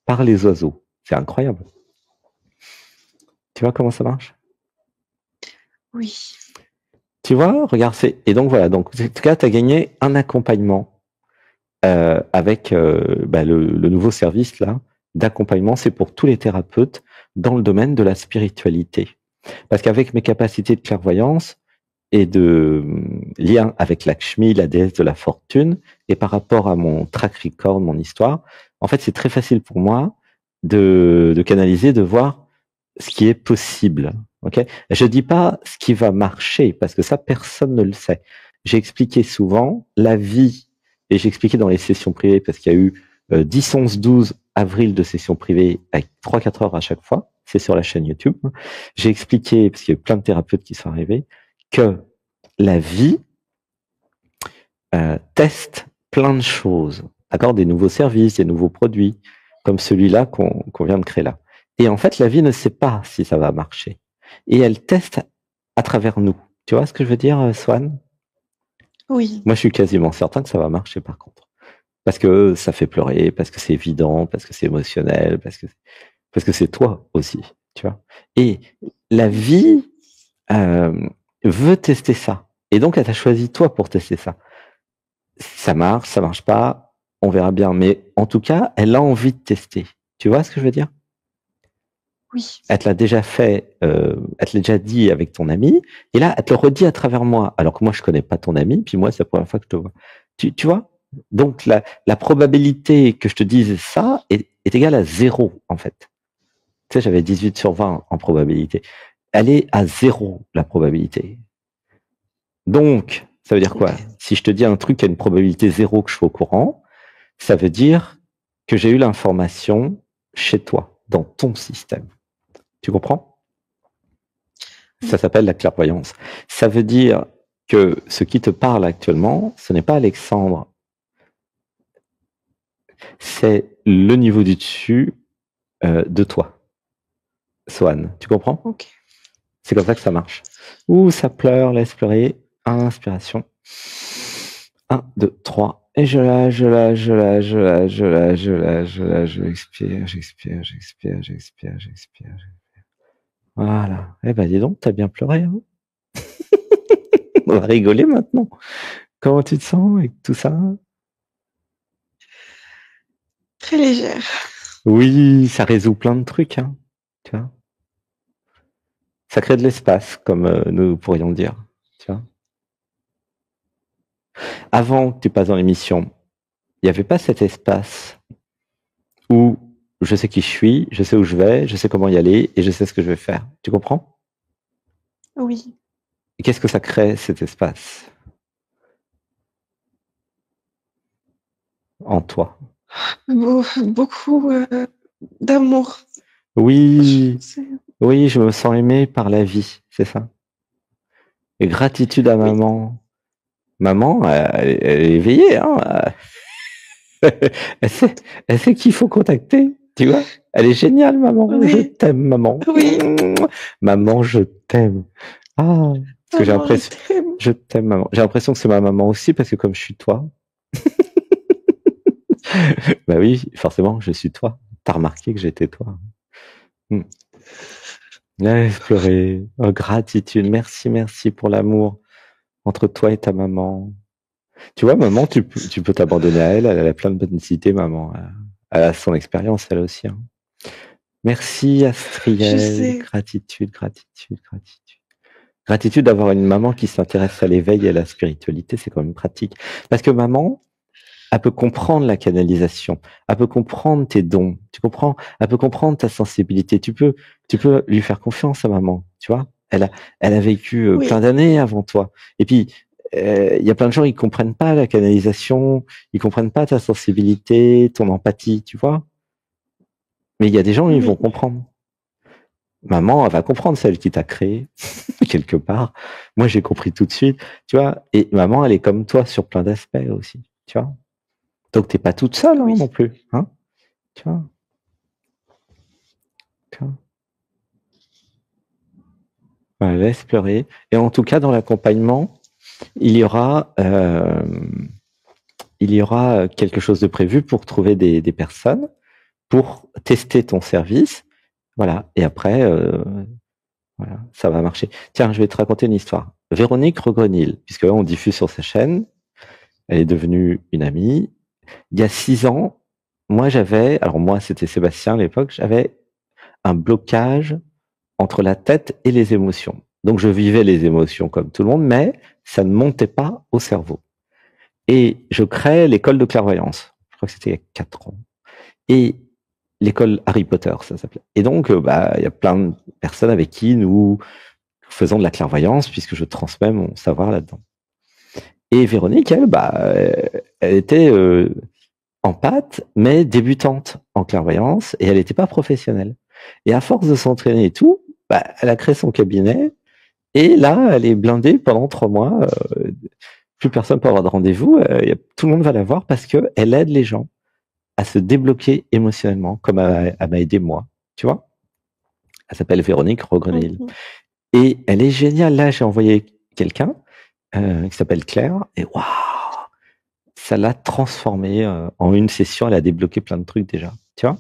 [SPEAKER 2] par les oiseaux. C'est incroyable. Tu vois comment ça marche?
[SPEAKER 1] Oui.
[SPEAKER 2] Tu vois, regarde, et donc voilà. Donc, en tout cas, tu as gagné un accompagnement avec le nouveau service là d'accompagnement. C'est pour tous les thérapeutes dans le domaine de la spiritualité. Parce qu'avec mes capacités de clairvoyance et de lien avec Lakshmi, la déesse de la fortune, et par rapport à mon track record, mon histoire, en fait, c'est très facile pour moi de canaliser, de voir ce qui est possible. Ok? Je dis pas ce qui va marcher, parce que ça, personne ne le sait. J'ai expliqué souvent la vie, et j'ai expliqué dans les sessions privées, parce qu'il y a eu 10, 11, 12 avril de sessions privées avec 3-4 heures à chaque fois. C'est sur la chaîne YouTube. J'ai expliqué, parce qu'il y a eu plein de thérapeutes qui sont arrivés, que la vie teste plein de choses. D'accord? Des nouveaux services, des nouveaux produits, comme celui-là qu'on vient de créer là. Et en fait, la vie ne sait pas si ça va marcher. Et elle teste à travers nous. Tu vois ce que je veux dire, Swan?
[SPEAKER 1] Oui.
[SPEAKER 2] Moi, je suis quasiment certain que ça va marcher, par contre. Parce que ça fait pleurer, parce que c'est évident, parce que c'est émotionnel, parce que c'est toi aussi, tu vois. Et la vie veut tester ça. Et donc, elle t'a choisi toi pour tester ça. Ça marche pas, on verra bien. Mais en tout cas, elle a envie de tester. Tu vois ce que je veux dire?
[SPEAKER 1] Oui.
[SPEAKER 2] Elle te l'a déjà fait, elle te l'a déjà dit avec ton ami, et là, elle te le redit à travers moi, alors que moi, je connais pas ton ami, puis moi, c'est la première fois que je te vois. Tu vois? Donc, la probabilité que je te dise ça est égale à 0, en fait. Tu sais, j'avais 18/20 en probabilité. Elle est à 0, la probabilité. Donc, ça veut dire quoi?
[SPEAKER 1] Ok.
[SPEAKER 2] Si je te dis un truc qui a une probabilité 0 que je suis au courant, ça veut dire que j'ai eu l'information chez toi, dans ton système. Tu comprends? Ça
[SPEAKER 1] Oui.
[SPEAKER 2] s'appelle la clairvoyance. Ça veut dire que ce qui te parle actuellement, ce n'est pas Alexandre, c'est le niveau du dessus de toi, Swan. Tu comprends?
[SPEAKER 1] Ok.
[SPEAKER 2] C'est comme ça que ça marche. Ouh, ça pleure, laisse pleurer. Inspiration. 1, 2, 3. Et je lâche, je lâche, je lâche, je lâche, je lâche, je lâche, je lâche, je expire, j'expire, j'expire, j'expire, j'expire. Voilà. Eh ben, dis donc, t'as bien pleuré, hein? On va rigoler maintenant. Comment tu te sens avec tout ça?
[SPEAKER 1] Très légère.
[SPEAKER 2] Oui, ça résout plein de trucs, hein. Tu vois? Ça crée de l'espace, comme nous pourrions dire. Tu vois? Avant que tu passes dans l'émission, il n'y avait pas cet espace où je sais qui je suis, je sais où je vais, je sais comment y aller et je sais ce que je vais faire. Tu comprends?
[SPEAKER 1] Oui.
[SPEAKER 2] Et qu'est-ce que ça crée, cet espace en toi?
[SPEAKER 1] Beaucoup d'amour.
[SPEAKER 2] Oui,
[SPEAKER 1] C'est-
[SPEAKER 2] oui, je me sens aimé par la vie, c'est ça. Et gratitude à
[SPEAKER 1] Oui.
[SPEAKER 2] maman. Maman, elle est éveillée, hein. Elle sait, elle sait qu'il faut contacter, tu vois. Elle est géniale, maman. Je
[SPEAKER 1] Oui.
[SPEAKER 2] t'aime, maman.
[SPEAKER 1] Oui.
[SPEAKER 2] Maman, je t'aime. Ah, parce que j'ai
[SPEAKER 1] Maman, je
[SPEAKER 2] l'impression,
[SPEAKER 1] t'aime.
[SPEAKER 2] je t'aime, maman. J'ai l'impression que c'est ma maman aussi, parce que comme je suis toi, bah oui, forcément, je suis toi. T'as remarqué que j'étais toi. Hmm. Laisse pleurer. Oh, gratitude. Merci, merci pour l'amour entre toi et ta maman. Tu vois, maman, tu peux t'abandonner à elle. Elle a plein de bonnes idées, maman. Elle a son expérience, elle aussi, hein. Merci,
[SPEAKER 1] Je
[SPEAKER 2] Astriel.
[SPEAKER 1] sais.
[SPEAKER 2] Gratitude, gratitude, gratitude. Gratitude d'avoir une maman qui s'intéresse à l'éveil et à la spiritualité, c'est quand même pratique. Parce que maman, elle peut comprendre la canalisation, elle peut comprendre tes dons, tu comprends? Elle peut comprendre ta sensibilité. Tu peux lui faire confiance à maman, tu vois? Elle a vécu plein
[SPEAKER 1] Oui.
[SPEAKER 2] d'années avant toi. Et puis, il y a plein de gens, ils comprennent pas la canalisation, ils comprennent pas ta sensibilité, ton empathie, tu vois? Mais il y a des gens, ils vont
[SPEAKER 1] Oui,
[SPEAKER 2] comprendre. Maman, elle va comprendre, celle qui t'a créé, quelque part. Moi, j'ai compris tout de suite, tu vois. Et maman, elle est comme toi sur plein d'aspects aussi, tu vois. Donc, t'es pas toute seule, hein,
[SPEAKER 1] oui.
[SPEAKER 2] non plus, hein, tu vois. Tu vois. Ouais, laisse pleurer. Et en tout cas, dans l'accompagnement, il y aura, euh, il y aura quelque chose de prévu pour trouver des personnes pour tester ton service. Voilà. Et après, voilà, ça va marcher. Tiens, je vais te raconter une histoire. Véronique Regrenil, puisque là, on diffuse sur sa chaîne, elle est devenue une amie. Il y a 6 ans, moi c'était Sébastien à l'époque, j'avais un blocage entre la tête et les émotions. Donc je vivais les émotions comme tout le monde, mais ça ne montait pas au cerveau. Et je crée l'école de clairvoyance. Je crois que c'était il y a 4 ans. Et l'école Harry Potter, ça s'appelait. Et donc, il y a plein de personnes avec qui nous faisons de la clairvoyance, puisque je transmets mon savoir là-dedans. Et Véronique, elle, elle était en pâte, mais débutante en clairvoyance, et elle n'était pas professionnelle. Et à force de s'entraîner et tout, elle a créé son cabinet, et là, elle est blindée pendant 3 mois. Plus personne peut avoir de rendez-vous. Tout le monde va la voir parce que elle aide les gens à se débloquer émotionnellement, comme elle m'a aidé moi. Tu vois. Elle s'appelle Véronique Rogrenil.
[SPEAKER 1] Mhm.
[SPEAKER 2] Et elle est géniale. Là, j'ai envoyé quelqu'un qui s'appelle Claire. Et waouh, ça l'a transformée en une session. Elle a débloqué plein de trucs déjà. Tu vois.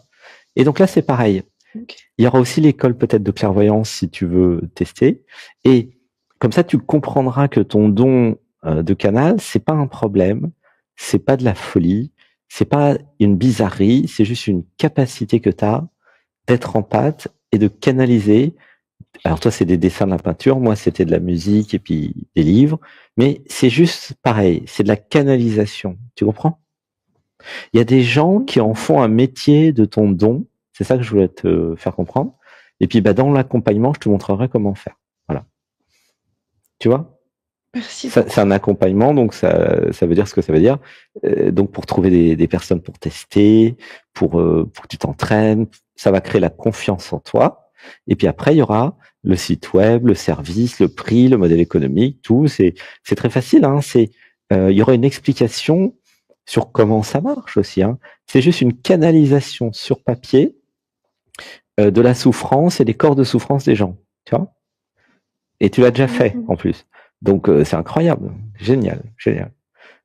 [SPEAKER 2] Et donc là, c'est pareil.
[SPEAKER 1] Ok.
[SPEAKER 2] Il y aura aussi l'école peut-être de clairvoyance si tu veux tester. Et comme ça, tu comprendras que ton don de canal, c'est pas un problème, c'est pas de la folie, c'est pas une bizarrerie, c'est juste une capacité que tu as d'être en pâte et de canaliser. Alors toi, c'est des dessins, de la peinture, moi, c'était de la musique et puis des livres, mais c'est juste pareil, c'est de la canalisation. Tu comprends? Il y a des gens qui en
[SPEAKER 1] Mhm.
[SPEAKER 2] font un métier de ton don. C'est ça que je voulais te faire comprendre. Et puis, dans l'accompagnement, je te montrerai comment faire. Voilà. Tu vois?
[SPEAKER 1] Merci
[SPEAKER 2] C'est
[SPEAKER 1] beaucoup.
[SPEAKER 2] un accompagnement, donc ça veut dire ce que ça veut dire. Donc, pour trouver des personnes pour tester, pour que tu t'entraînes, ça va créer la confiance en toi. Et puis après, il y aura le site web, le service, le prix, le modèle économique, tout. C'est très facile, hein. Il y aura une explication sur comment ça marche aussi, hein. C'est juste une canalisation sur papier de la souffrance et des corps de souffrance des gens, tu vois. Et tu l'as déjà fait
[SPEAKER 1] Mhm.
[SPEAKER 2] en plus. Donc c'est incroyable, génial, génial.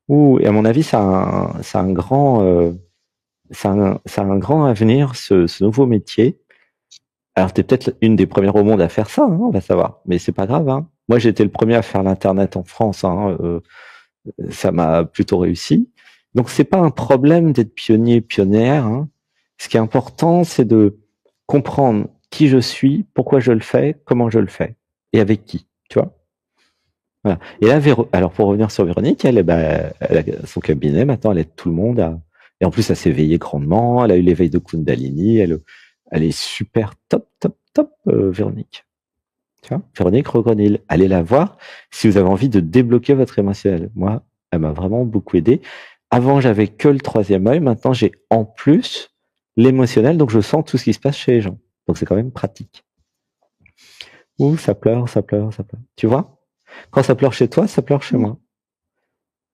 [SPEAKER 2] Ouh, et à mon avis, ça a un grand, ça a un grand avenir ce nouveau métier. Alors t'es peut-être une des premières au monde à faire ça, hein, on va savoir. Mais c'est pas grave, hein. Moi, j'ai été le premier à faire l'internet en France, hein, ça m'a plutôt réussi. Donc c'est pas un problème d'être pionnier, pionnière, hein. Ce qui est important, c'est de comprendre qui je suis, pourquoi je le fais, comment je le fais et avec qui, tu vois. Voilà. Et là, alors pour revenir sur Véronique, elle a son cabinet maintenant, elle aide tout le monde et en plus, elle s'est éveillée grandement, elle a eu l'éveil de Kundalini, elle est super top, top, top, Véronique. Tu vois, Véronique Regrenil, allez la voir si vous avez envie de débloquer votre émotionnel. Moi, elle m'a vraiment beaucoup aidé. Avant, j'avais que le troisième œil. Maintenant, j'ai en plus l'émotionnel, donc je sens tout ce qui se passe chez les gens. Donc c'est quand même pratique. Ouh, ça pleure, ça pleure, ça pleure. Tu vois? Quand ça pleure chez toi, ça pleure chez
[SPEAKER 1] Mhm.
[SPEAKER 2] moi.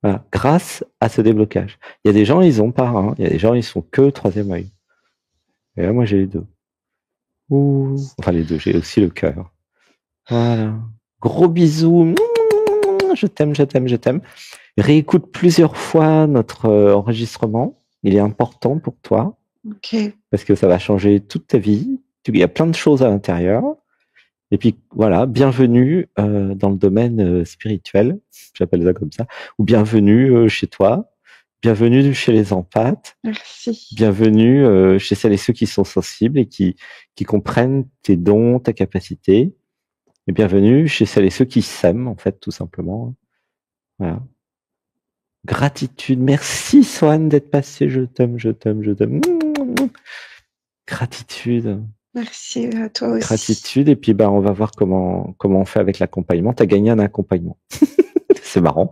[SPEAKER 2] Voilà. Grâce à ce déblocage. Il y a des gens, ils ont pas, hein. Il y a des gens, ils sont que troisième œil. Et là, moi, j'ai les deux. Ouh. Enfin, les deux. J'ai aussi le cœur. Voilà. Gros bisous. Je t'aime, je t'aime, je t'aime. Réécoute plusieurs fois notre enregistrement. Il est important pour toi
[SPEAKER 1] Ok.
[SPEAKER 2] parce que ça va changer toute ta vie. Il y a plein de choses à l'intérieur. Et puis voilà, bienvenue dans le domaine spirituel, j'appelle ça comme ça, ou bienvenue chez toi, bienvenue chez les empathes,
[SPEAKER 1] Merci.
[SPEAKER 2] bienvenue chez celles et ceux qui sont sensibles et qui comprennent tes dons, ta capacité, et bienvenue chez celles et ceux qui s'aiment en fait tout simplement. Voilà. Gratitude, merci Swan d'être passé, je t'aime, je t'aime, je t'aime. Gratitude.
[SPEAKER 1] Merci à toi aussi.
[SPEAKER 2] Gratitude, et puis on va voir comment on fait avec l'accompagnement. Tu as gagné un accompagnement. C'est marrant.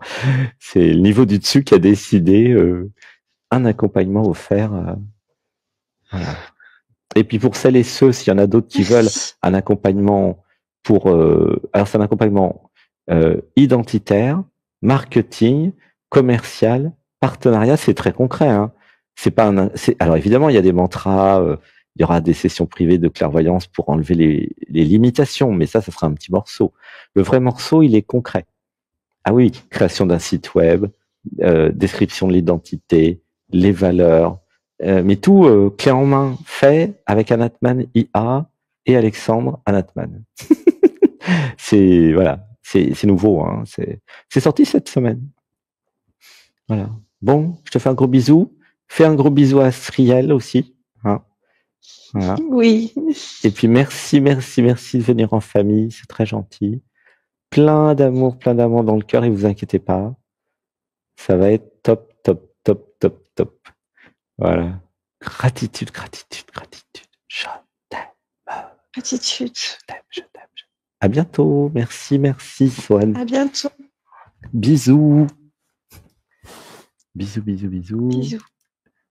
[SPEAKER 2] C'est le niveau du dessus qui a décidé un accompagnement offert. Voilà. Et puis pour celles et ceux, s'il y en a d'autres qui veulent un accompagnement pour, alors c'est un accompagnement identitaire, marketing, commercial, partenariat, c'est très concret. Hein. C'est pas alors évidemment, il y a des mantras, il y aura des sessions privées de clairvoyance pour enlever les limitations, mais ça sera un petit morceau. Le vrai morceau, il est concret. Ah oui, création d'un site web, description de l'identité, les valeurs, mais tout clé en main, fait avec Anatman IA et Alexandre Anatman. C'est voilà, c'est nouveau, hein, c'est sorti cette semaine. Voilà. Bon, je te fais un gros bisou. Fais un gros bisou à Striel aussi. Hein. Voilà.
[SPEAKER 1] Oui.
[SPEAKER 2] Et puis merci de venir en famille, c'est très gentil. Plein d'amour dans le cœur et vous inquiétez pas, ça va être top. Voilà. Gratitude. Je t'aime.
[SPEAKER 1] Gratitude.
[SPEAKER 2] Je t'aime. À bientôt. Merci, Swan.
[SPEAKER 1] À bientôt.
[SPEAKER 2] Bisous. Bisous.
[SPEAKER 1] Bisous.